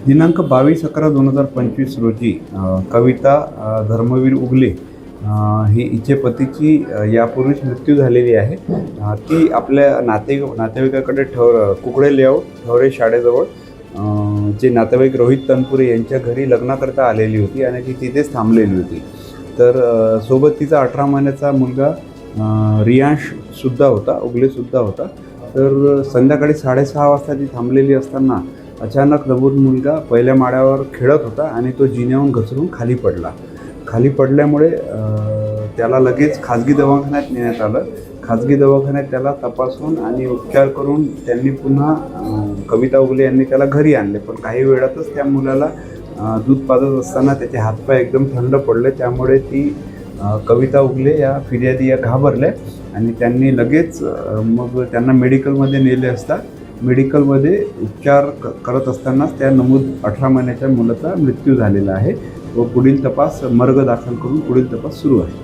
दिनांक 22/11/2025 रोजी कविता धर्मवीर उगले ही हिचे पतीची यापूर्वीच मृत्यू झालेली आहे। ती आपल्या नातेवाईकाकडे कुकडे लेआउट ठवरे शाळेजवळ जे नातेवाईक रोहित तनपुरे यांच्या घरी लग्नाकरता आलेली होती आणि ती तिथेच थांबलेली होती। तर सोबत तिचा 18 महिन्याचा मुलगा रियांशसुद्धा होता, उगलेसुद्धा होता। तर संध्याकाळी 6:30 वाजता ती थांबलेली असताना अचानक नवून मुलगा पहिल्या माळ्यावर खेळत होता आणि तो जिन्यावरून घसरून खाली पडल्यामुळे त्याला लगेच खाजगी दवाखान्यात नेण्यात आलं। खाजगी दवाखान्यात त्याला तपासून आणि उपचार करून त्यांनी पुन्हा कविता उगले यांनी त्याला घरी आणले। पण काही वेळातच त्या मुलाला दूध पाजत असताना त्याचे हातपाय एकदम थंड पडले। त्यामुळे ती कविता उगले या फिर्यादी या घाबरल्या आणि त्यांनी लगेच मग त्यांना मेडिकलमध्ये नेले असता मेडिकलमध्ये उपचार करत असतानाच त्या नमूद 18 महिन्याच्या मुलाचा मृत्यू झालेला आहे व पुढील तपास मर्ग दाखल करून पुढील तपास सुरू आहे।